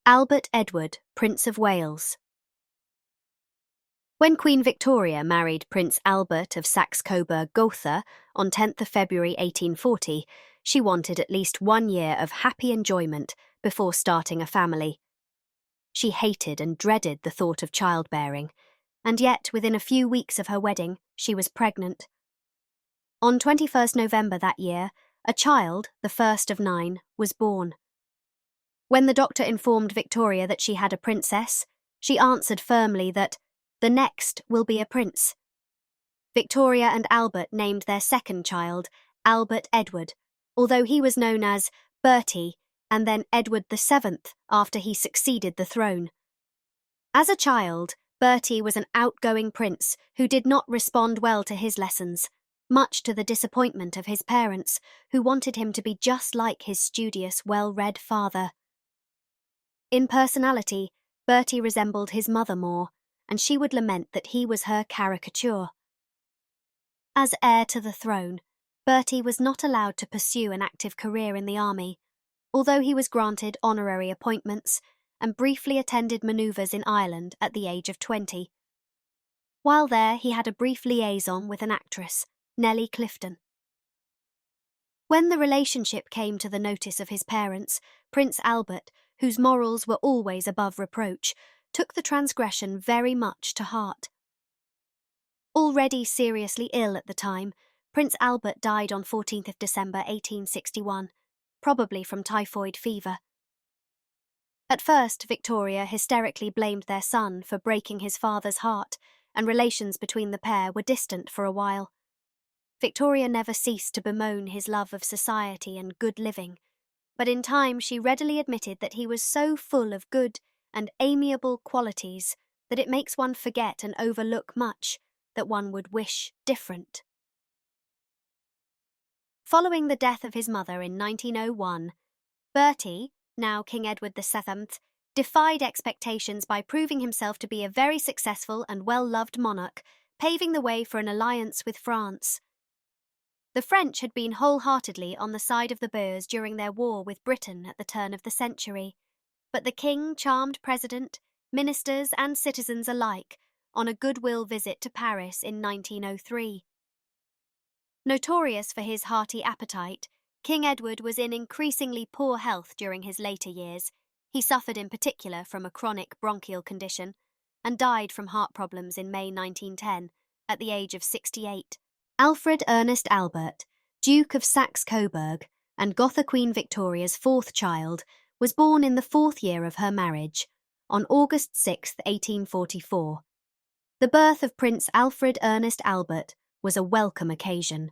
Albert Edward, Prince of Wales. When Queen Victoria married Prince Albert of Saxe-Coburg-Gotha on 10th of February 1840, she wanted at least 1 year of happy enjoyment before starting a family. She hated and dreaded the thought of childbearing, and yet within a few weeks of her wedding, she was pregnant. On 21st November that year, a child, the first of 9, was born. When the doctor informed Victoria that she had a princess, she answered firmly that the next will be a prince. Victoria and Albert named their second child Albert Edward, although he was known as Bertie and then Edward VII after he succeeded the throne. As a child, Bertie was an outgoing prince who did not respond well to his lessons, much to the disappointment of his parents, who wanted him to be just like his studious, well-read father. In personality, Bertie resembled his mother more, and she would lament that he was her caricature. As heir to the throne, Bertie was not allowed to pursue an active career in the army, although he was granted honorary appointments and briefly attended manoeuvres in Ireland at the age of 20. While there, he had a brief liaison with an actress, Nellie Clifton. When the relationship came to the notice of his parents, Prince Albert, whose morals were always above reproach, took the transgression very much to heart. Already seriously ill at the time, Prince Albert died on 14th of December 1861, probably from typhoid fever. At first, Victoria hysterically blamed their son for breaking his father's heart, and relations between the pair were distant for a while. Victoria never ceased to bemoan his love of society and good living, but in time she readily admitted that he was so full of good and amiable qualities that it makes one forget and overlook much that one would wish different. Following the death of his mother in 1901, Bertie, now King Edward VII, defied expectations by proving himself to be a very successful and well-loved monarch, paving the way for an alliance with France. The French had been wholeheartedly on the side of the Boers during their war with Britain at the turn of the century, but the king charmed president, ministers and citizens alike on a goodwill visit to Paris in 1903. Notorious for his hearty appetite, King Edward was in increasingly poor health during his later years. He suffered in particular from a chronic bronchial condition and died from heart problems in May 1910 at the age of 68. Alfred Ernest Albert, Duke of Saxe-Coburg and Gotha Queen Victoria's fourth child, was born in the 4th year of her marriage, on August 6, 1844. The birth of Prince Alfred Ernest Albert was a welcome occasion.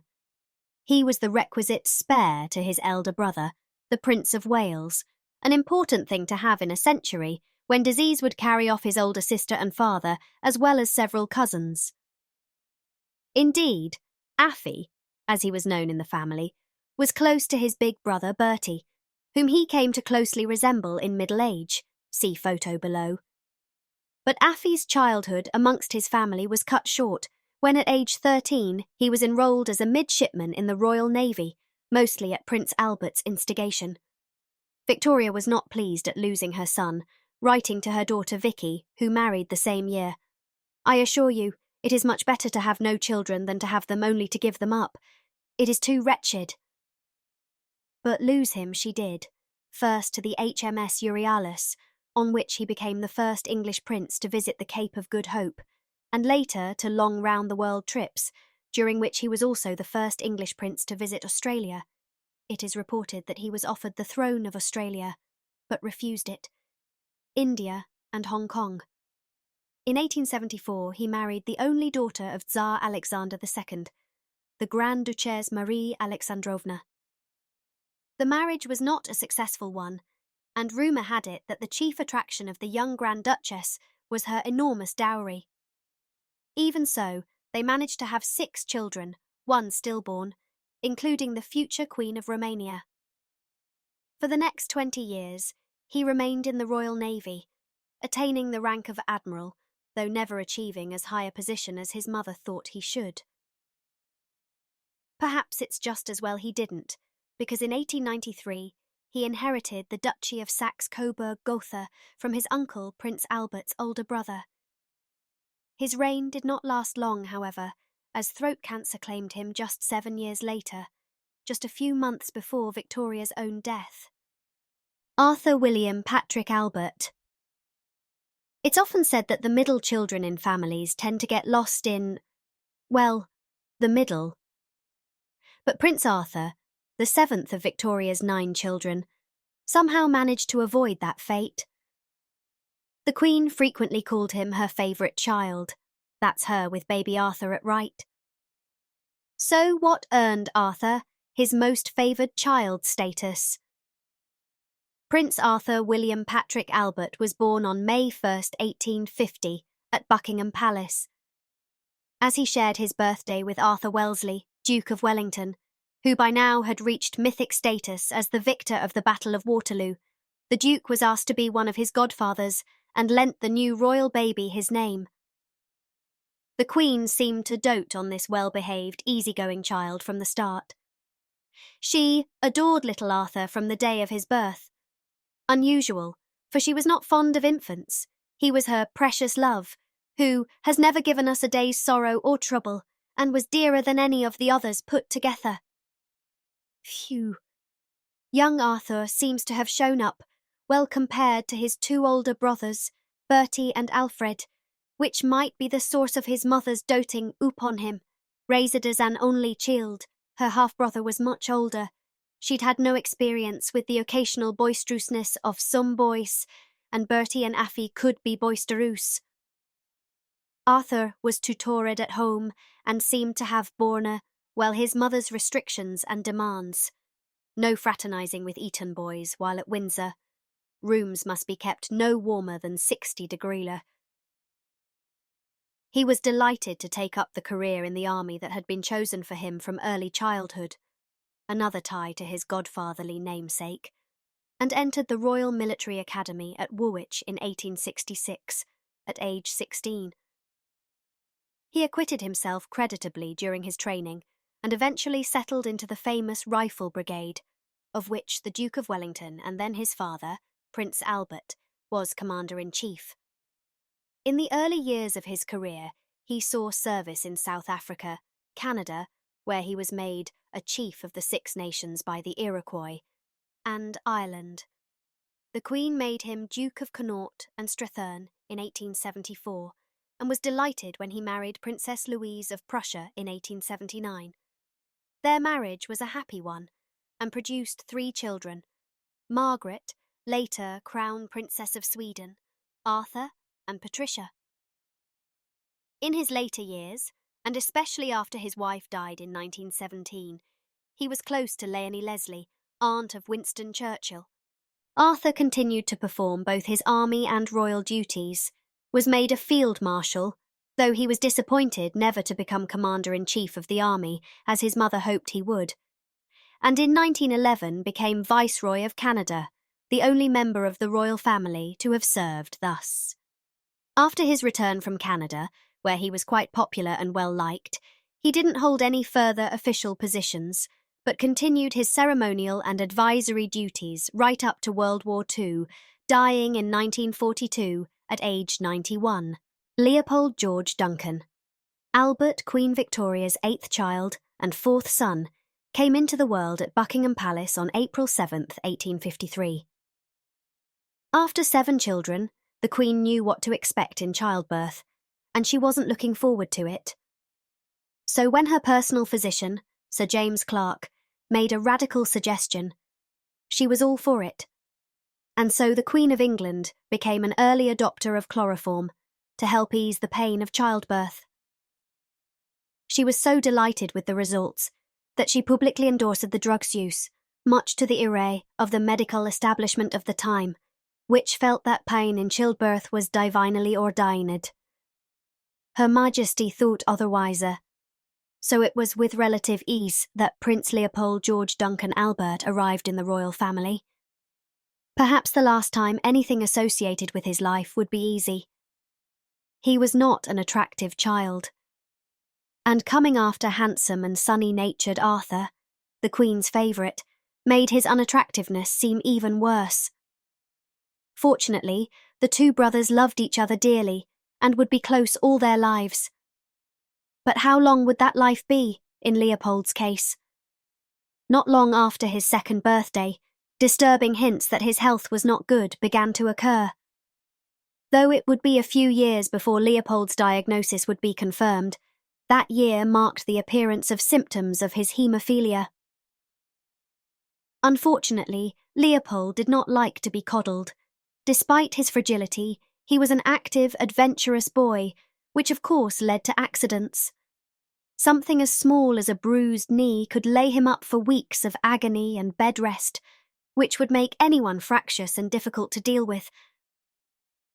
He was the requisite spare to his elder brother, the Prince of Wales, an important thing to have in a century when disease would carry off his older sister and father, as well as several cousins. Indeed, Affy, as he was known in the family, was close to his big brother Bertie, whom he came to closely resemble in middle age, see photo below. But Affy's childhood amongst his family was cut short when at age 13 he was enrolled as a midshipman in the Royal Navy, mostly at Prince Albert's instigation. Victoria was not pleased at losing her son, writing to her daughter Vicky, who married the same year, "I assure you, it is much better to have no children than to have them only to give them up. It is too wretched." But lose him she did, first to the HMS Euryalus, on which he became the first English prince to visit the Cape of Good Hope, and later to long round-the-world trips, during which he was also the first English prince to visit Australia. It is reported that he was offered the throne of Australia, but refused it, India and Hong Kong. In 1874, he married the only daughter of Tsar Alexander II, the Grand Duchess Marie Alexandrovna. The marriage was not a successful one, and rumour had it that the chief attraction of the young Grand Duchess was her enormous dowry. Even so, they managed to have 6 children, 1 stillborn, including the future Queen of Romania. For the next 20 years, he remained in the Royal Navy, attaining the rank of Admiral, though never achieving as high a position as his mother thought he should. Perhaps it's just as well he didn't, because in 1893 he inherited the Duchy of Saxe-Coburg-Gotha from his uncle, Prince Albert's older brother. His reign did not last long, however, as throat cancer claimed him just 7 years later, just a few months before Victoria's own death. Arthur William Patrick Albert. It's often said that the middle children in families tend to get lost in, well, the middle. But Prince Arthur, the 7th of Victoria's 9 children, somehow managed to avoid that fate. The Queen frequently called him her favourite child. That's her with baby Arthur at right. So what earned Arthur his most favoured child status? Prince Arthur William Patrick Albert was born on May 1st, 1850, at Buckingham Palace. As he shared his birthday with Arthur Wellesley, Duke of Wellington, who by now had reached mythic status as the victor of the Battle of Waterloo, the Duke was asked to be one of his godfathers and lent the new royal baby his name. The Queen seemed to dote on this well-behaved, easygoing child from the start. She adored little Arthur from the day of his birth. Unusual, for she was not fond of infants. He was her precious love, who has never given us a day's sorrow or trouble, and was dearer than any of the others put together. Phew. Young Arthur seems to have shown up, well compared to his 2 older brothers, Bertie and Alfred, which might be the source of his mother's doting upon him. Raised as an only child, her half-brother was much older. She'd had no experience with the occasional boisterousness of some boys, and Bertie and Affy could be boisterous. Arthur was too torrid at home and seemed to have borne well his mother's restrictions and demands. No fraternising with Eton boys while at Windsor. Rooms must be kept no warmer than 60 degrees. He was delighted to take up the career in the army that had been chosen for him from early childhood, another tie to his godfatherly namesake, and entered the Royal Military Academy at Woolwich in 1866, at age 16. He acquitted himself creditably during his training and eventually settled into the famous Rifle Brigade, of which the Duke of Wellington and then his father, Prince Albert, was Commander-in-Chief. In the early years of his career, he saw service in South Africa, Canada, where he was made a chief of the Six Nations by the Iroquois, and Ireland. The Queen made him Duke of Connaught and Strathearn in 1874, and was delighted when he married Princess Louise of Prussia in 1879. Their marriage was a happy one, and produced 3 children: Margaret, later Crown Princess of Sweden, Arthur, and Patricia. In his later years, and especially after his wife died in 1917, he was close to Leonie Leslie, aunt of Winston Churchill. Arthur continued to perform both his army and royal duties, was made a field marshal, though he was disappointed never to become commander-in-chief of the army, as his mother hoped he would, and in 1911 became Viceroy of Canada, the only member of the royal family to have served thus. After his return from Canada, where he was quite popular and well-liked, he didn't hold any further official positions, but continued his ceremonial and advisory duties right up to World War II, dying in 1942 at age 91. Leopold George Duncan. Albert, Queen Victoria's 8th child and 4th son, came into the world at Buckingham Palace on April 7, 1853. After 7 children, the Queen knew what to expect in childbirth, and she wasn't looking forward to it. So when her personal physician, Sir James Clark, made a radical suggestion, she was all for it. And so the Queen of England became an early adopter of chloroform to help ease the pain of childbirth. She was so delighted with the results that she publicly endorsed the drug's use, much to the array of the medical establishment of the time, which felt that pain in childbirth was divinely ordained. Her Majesty thought otherwise, so it was with relative ease that Prince Leopold George Duncan Albert arrived in the royal family. Perhaps the last time anything associated with his life would be easy. He was not an attractive child, and coming after handsome and sunny-natured Arthur, the Queen's favourite, made his unattractiveness seem even worse. Fortunately, the two brothers loved each other dearly and would be close all their lives. But how long would that life be, in Leopold's case? Not long after his second birthday, disturbing hints that his health was not good began to occur. Though it would be a few years before Leopold's diagnosis would be confirmed, that year marked the appearance of symptoms of his haemophilia. Unfortunately, Leopold did not like to be coddled. Despite his fragility, he was an active, adventurous boy, which of course led to accidents. Something as small as a bruised knee could lay him up for weeks of agony and bed rest, which would make anyone fractious and difficult to deal with.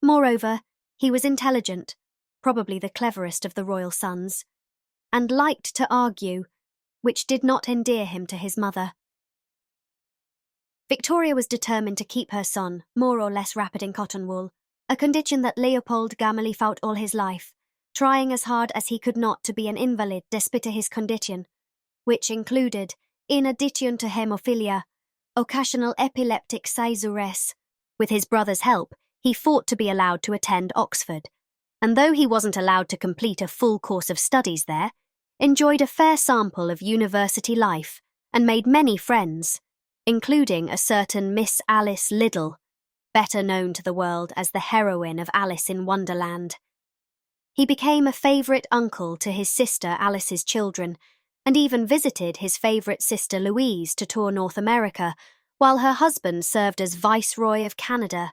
Moreover, he was intelligent, probably the cleverest of the royal sons, and liked to argue, which did not endear him to his mother. Victoria was determined to keep her son more or less wrapped in cotton wool, a condition that Leopold gamely fought all his life, trying as hard as he could not to be an invalid despite his condition, which included, in addition to haemophilia, occasional epileptic seizures. With his brother's help, he fought to be allowed to attend Oxford, and though he wasn't allowed to complete a full course of studies there, enjoyed a fair sample of university life and made many friends, including a certain Miss Alice Liddell, better known to the world as the heroine of Alice in Wonderland. He became a favourite uncle to his sister Alice's children, and even visited his favourite sister Louise to tour North America, while her husband served as Viceroy of Canada.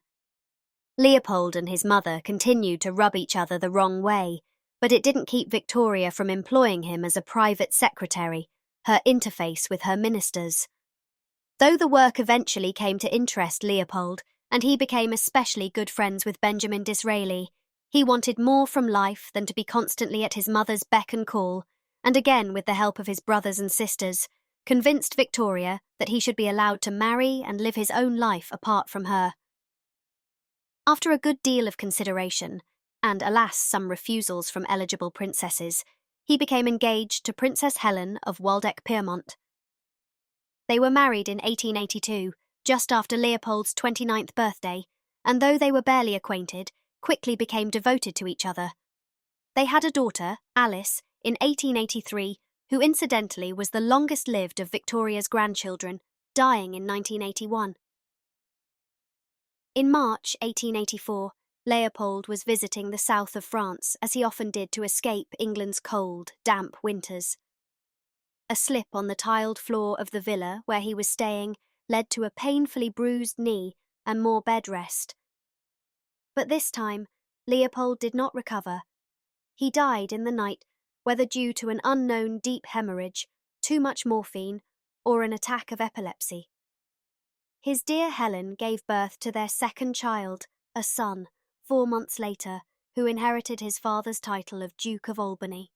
Leopold and his mother continued to rub each other the wrong way, but it didn't keep Victoria from employing him as a private secretary, her interface with her ministers. Though the work eventually came to interest Leopold, and he became especially good friends with Benjamin Disraeli, he wanted more from life than to be constantly at his mother's beck and call, and again with the help of his brothers and sisters, convinced Victoria that he should be allowed to marry and live his own life apart from her. After a good deal of consideration, and alas some refusals from eligible princesses, he became engaged to Princess Helen of Waldeck-Pyrmont. They were married in 1882, just after Leopold's 29th birthday, and though they were barely acquainted, quickly became devoted to each other. They had a daughter, Alice, in 1883, who incidentally was the longest-lived of Victoria's grandchildren, dying in 1981. In March 1884, Leopold was visiting the south of France, as he often did to escape England's cold, damp winters. A slip on the tiled floor of the villa where he was staying led to a painfully bruised knee and more bed rest. But this time, Leopold did not recover. He died in the night, whether due to an unknown deep hemorrhage, too much morphine, or an attack of epilepsy. His dear Helen gave birth to their second child, a son, 4 months later, who inherited his father's title of Duke of Albany.